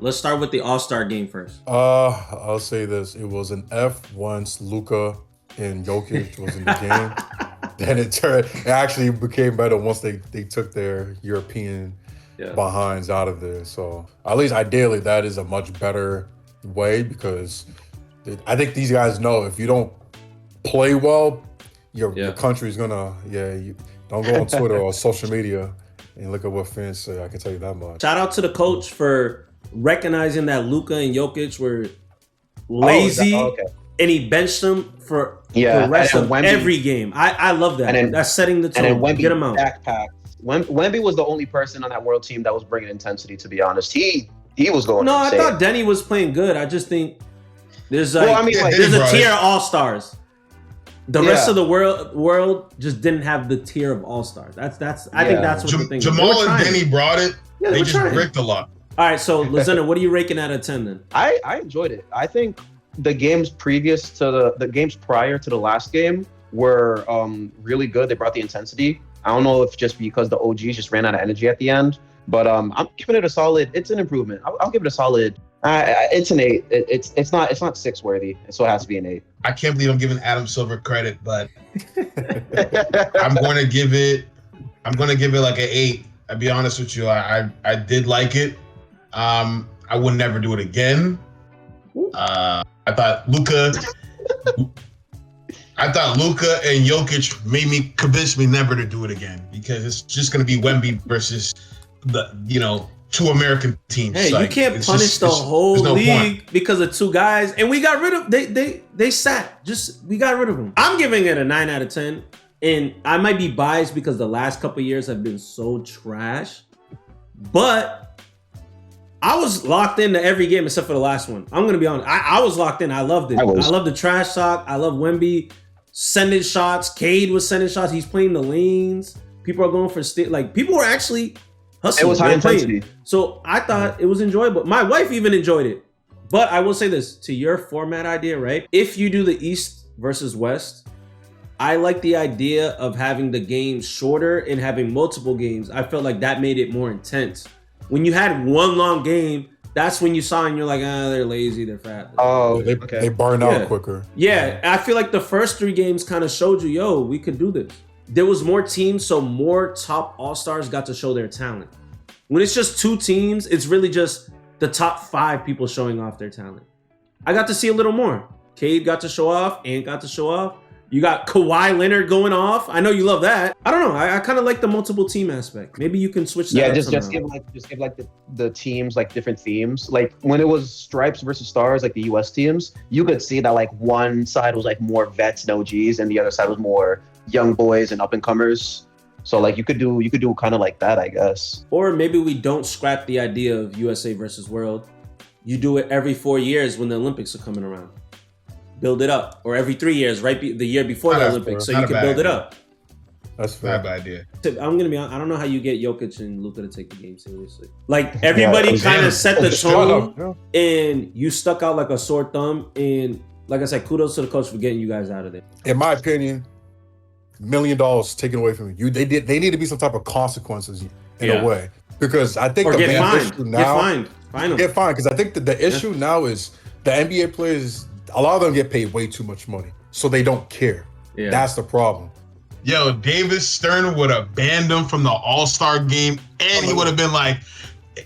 Let's start with the All-Star game first. I'll say this: it was an F once Luka and Jokic was in the game. Then it actually became better once they took their European behinds out of there. So at least ideally, that is a much better way because I think these guys know if you don't play well, your country's gonna you don't go on Twitter or social media and look at what fans say. I can tell you that much. Shout out to the coach for recognizing that Luka and Jokic were lazy, and he benched them for the rest of every game. I love that. That's setting the tone. And then Get him out. Backpack. Wemby was the only person on that world team that was bringing intensity. To be honest, he was going. No, insane. I thought Denny was playing good. I just think there's there's a tier of all-stars. The rest of the world just didn't have the tier of all-stars. I think that's what the thing is. Jamal and Denny brought it. Yeah, they just bricked a lot. All right, so Lizena, what are you raking out of 10 then? I enjoyed it. I think the games previous to the games prior to the last game were really good. They brought the intensity. I don't know if just because the OGs just ran out of energy at the end, but I'm giving it a solid. It's an improvement. I'll give it a solid. It's an 8. It's not 6 worthy, so it has to be an 8. I can't believe I'm giving Adam Silver credit, but I'm going to give it like an 8. I'll be honest with you. I did like it. I would never do it again. I thought Luka and Jokic convinced me never to do it again because it's just going to be Wemby versus the two American teams. Hey, you can't punish the whole league because of two guys, and we got rid of they sat. We got rid of them. I'm giving it a 9 out of 10, and I might be biased because the last couple of years have been so trash, but I was locked into every game except for the last one. I'm gonna be honest. I was locked in. I loved it. I love the trash talk. I love Wemby sending shots. Cade was sending shots. He's playing the lanes. People are going for people were actually hustling. It was high intensity. So I thought it was enjoyable. My wife even enjoyed it. But I will say this, to your format idea, right? If you do the East versus West, I like the idea of having the games shorter and having multiple games. I felt like that made it more intense. When you had one long game, that's when you saw and you're like, they're lazy, they're fat. They burn out quicker. Yeah, I feel like the first 3 games kind of showed you, we could do this. There was more teams, so more top all-stars got to show their talent. When it's just 2 teams, it's really just the top 5 people showing off their talent. I got to see a little more. Cade got to show off, Ant got to show off. You got Kawhi Leonard going off. I know you love that. I don't know. I kind of like the multiple team aspect. Maybe you can switch that. Yeah, just give the teams like different themes. Like when it was Stripes versus Stars, like the US teams, you could see that like one side was like more vets and OGs, and the other side was more young boys and up and comers. So like you could do kind of like that, I guess. Or maybe we don't scrap the idea of USA versus World. You do it every 4 years when the Olympics are coming around. Build it up, or every 3 years, right? The year before the Olympics, so you can build it up. That's fair. Not a bad idea. I'm gonna be honest. I don't know how you get Jokic and Luka to take the game seriously. Like everybody kind of set the tone, and you stuck out like a sore thumb. And like I said, kudos to the coach for getting you guys out of there. In my opinion, $1 million taken away from you. They need to be some type of consequences in a way, because I think the main issue now get fined because I think that the issue now is the NBA players. A lot of them get paid way too much money, so they don't care. Yeah. That's the problem. Yo, Davis Stern would have banned them from the All-Star game, and he would have been like,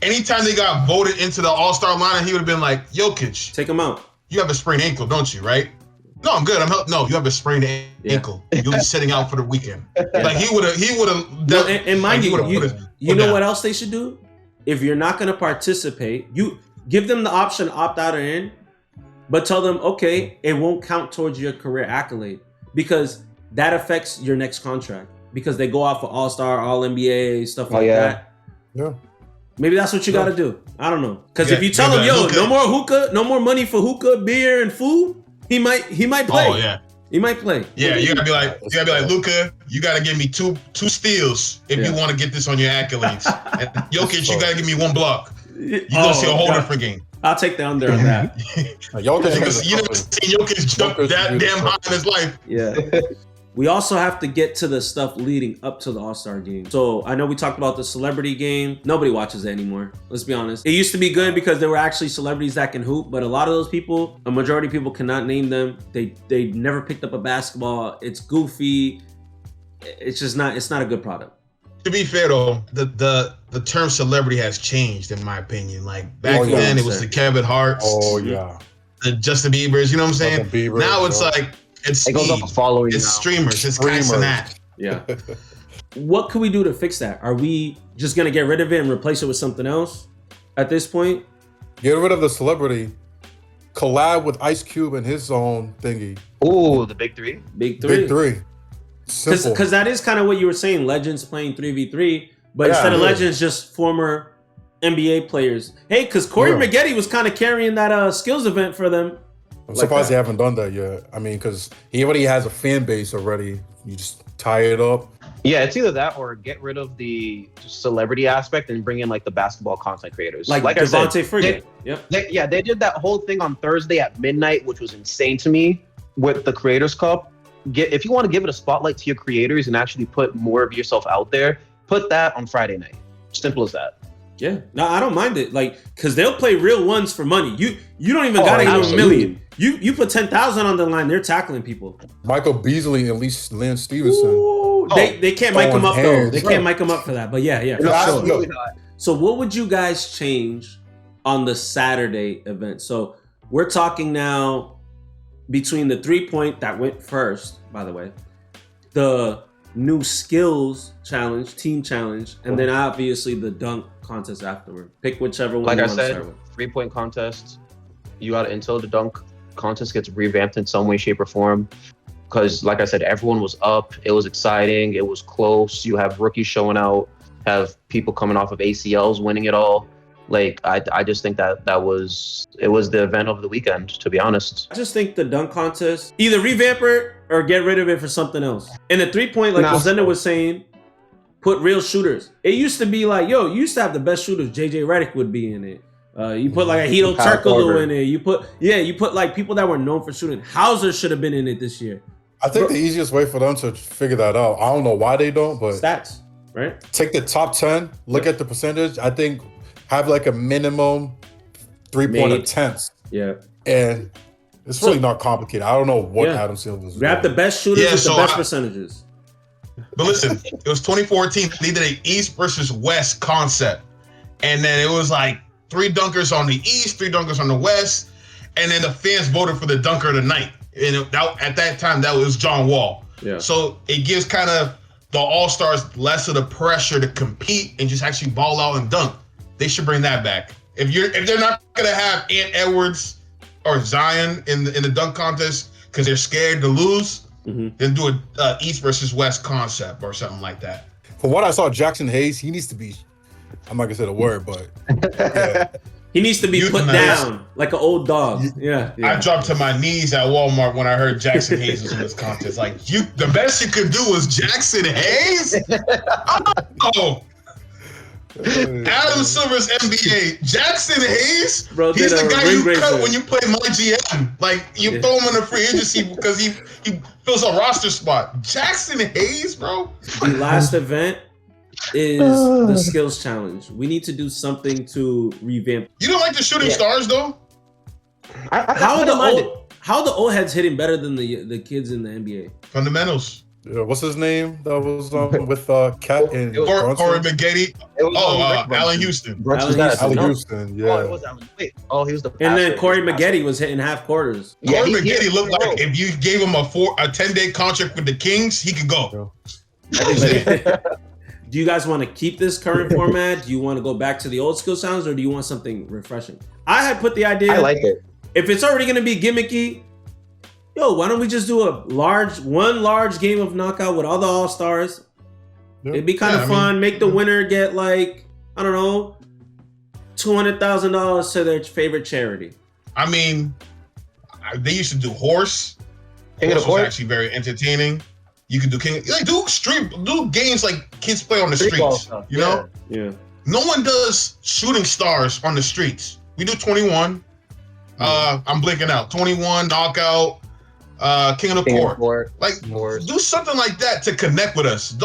anytime they got voted into the All-Star lineup, he would have been like, Jokic, take him out. You have a sprained ankle, don't you, right? No, I'm good. No, you have a sprained ankle. You'll be sitting out for the weekend. Like he would have. No, and mind you know what else they should do? If you're not going to participate, you give them the option opt out or in. But tell them, okay, it won't count towards your career accolade because that affects your next contract because they go off for All-Star, All-NBA, stuff like that. Yeah. Maybe that's what you got to do. I don't know. Because if you tell them, no more hookah, no more money for hookah, beer, and food, he might play. Oh, yeah. He might play. Yeah, you gotta be like, Luka, you gotta give me two steals if you want to get this on your accolades. And Jokic, you gotta give me 1 block. You're gonna see a whole different game. I'll take the under on that. You never seen Jokic jump that damn high in his life. Yeah. we also have to get to the stuff leading up to the All-Star game. So I know we talked about the celebrity game. Nobody watches it anymore. Let's be honest. It used to be good because there were actually celebrities that can hoop, but a lot of those people, a majority of people cannot name them. They never picked up a basketball. It's goofy. It's just not, it's not a good product. To be fair though, the term celebrity has changed in my opinion. Like back then it was the Kevin Harts. Oh yeah. The Justin Biebers, you know what I'm saying? Bieber, now it's like it's it goes up a following. It's now. streamers. It's Kites and that. Yeah. What can we do to fix that? Are we just gonna get rid of it and replace it with something else at this point? Get rid of the celebrity. Collab with Ice Cube and his own thingy. Ooh, the big three. Big three. Big three. Simple. Because that is kind of what you were saying. Legends playing 3v3, but instead of legends, just former NBA players. Hey, because Corey Maggette was kind of carrying that skills event for them. I'm surprised they haven't done that yet. I mean, because he already has a fan base already. You just tie it up. Yeah, it's either that or get rid of the celebrity aspect and bring in like the basketball content creators. Like Devontae Freeman. They did that whole thing on Thursday at midnight, which was insane to me with the Creators Cup. If you want to give it a spotlight to your creators and actually put more of yourself out there, put that on Friday night. Simple as that. Yeah, no, I don't mind it. Like, cause they'll play real ones for money. You don't even gotta give them a million. You put 10,000 on the line, they're tackling people. Michael Beasley and Lance Stevenson. Ooh, they can't mic him up though. They can't mic him up for that. But yeah, for sure. So what would you guys change on the Saturday event? So we're talking now between the 3-point that went first, by the way, the new skills challenge, team challenge, and then obviously the dunk contest afterward. Pick whichever one. Like you I want to start with. 3-point contest. You got until the dunk contest gets revamped in some way, shape, or form. Because, like I said, everyone was up. It was exciting. It was close. You have rookies showing out. Have people coming off of ACLs winning it all. Like I just think that it was the event of the weekend. To be honest, I just think the dunk contest either revamp it or get rid of it for something else. And the 3-point, like Zenda was saying, put real shooters. It used to be like, you used to have the best shooters. JJ Redick would be in it. You put like a Hedo Turkoglu in it. You put like people that were known for shooting. Hauser should have been in it this year. I think the easiest way for them to figure that out, I don't know why they don't, but stats, right? Take the top 10, look at the percentage. I think have like a minimum 3-point attempts. Yeah. And it's really not complicated. I don't know what Adam Silver is. Grab the best shooters with the best percentages. But listen, it was 2014. They did an East versus West concept. And then it was like 3 dunkers on the East, 3 dunkers on the West. And then the fans voted for the dunker of the night. And at that time, that was John Wall. Yeah. So it gives kind of the All-Stars less of the pressure to compete and just actually ball out and dunk. They should bring that back. If they're not gonna have Ant Edwards or Zion in the dunk contest because they're scared to lose, then do a East versus West concept or something like that. From what I saw, Jackson Hayes, he needs to be. I'm not gonna say the word, but yeah. He needs to be put down like an old dog. Yeah. I dropped to my knees at Walmart when I heard Jackson Hayes was in this contest. Like, the best you could do was Jackson Hayes? Oh. Adam Silver's NBA. Jackson Hayes? Bro, he's the guy you cut when you play my GM. Like, you throw him in a free agency because he fills a roster spot. Jackson Hayes, bro? The last event is the skills challenge. We need to do something to revamp. You don't like the shooting stars though? How are the old heads hitting better than the kids in the NBA? Fundamentals. Yeah, what's his name that was with Cat and Corey Maggette? Allen Houston. Allen Houston, yeah. Oh, it was Allen. Wait, he was the passer. And then Corey Maggette was hitting half quarters. Yeah, Corey Maggette looked like if you gave him a 10-day contract with the Kings, he could go. Do you guys want to keep this current format? Do you want to go back to the old skill sounds, or do you want something refreshing? I had put the idea. I like it. If it's already going to be gimmicky, why don't we just do one large game of knockout with all the All-Stars? Yep. It'd be kind of fun. Make the winner get like, I don't know, $200,000 to their favorite charity. I mean, they used to do horse. Horse was actually very entertaining. You could do do games like kids play on the streets. You know? Yeah. No one does shooting stars on the streets. We do 21. I'm blinking out. 21 knockout. King of the Court. Like, do something like that to connect with us.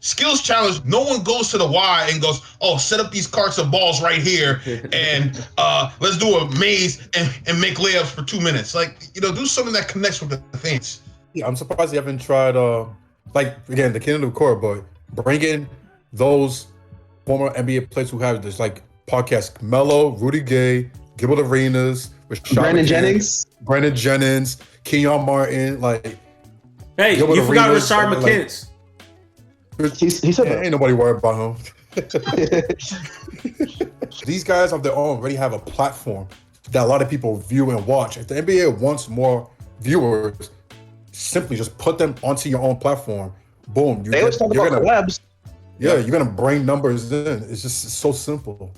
Skills challenge, no one goes to the Y and goes, oh, set up these carts of balls right here and let's do a maze and make layups for 2 minutes. Like, do something that connects with the fans. Yeah, I'm surprised you haven't tried, again, the King of the Court, but bring in those former NBA players who have this, like, podcast. Melo, Rudy Gay, Gilbert Arenas, Brandon Jennings, Kenyon Martin, like. Hey, Gilbert you forgot Arenas, Rashard McKinnis. He said that. Ain't nobody worried about him. These guys of their own already have a platform that a lot of people view and watch. If the NBA wants more viewers, simply just put them onto your own platform. Boom. They always talk about collabs. Yeah, you're gonna bring numbers in. It's just so simple.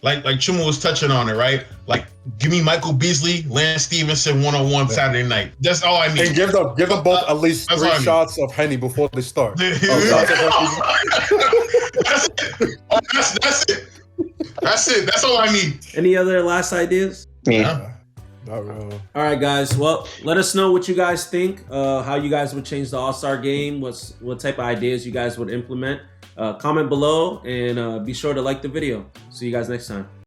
Like Chuma was touching on it, right? Like, give me Michael Beasley, Lance Stevenson one-on-one Saturday night. That's all I need. And give them both at least 3 shots of Henny before they start. That's it. That's it. That's all I need. Any other last ideas? Yeah. Not really. All right, guys. Well, let us know what you guys think. How you guys would change the All-Star game. What type of ideas you guys would implement. Comment below and be sure to like the video. See you guys next time.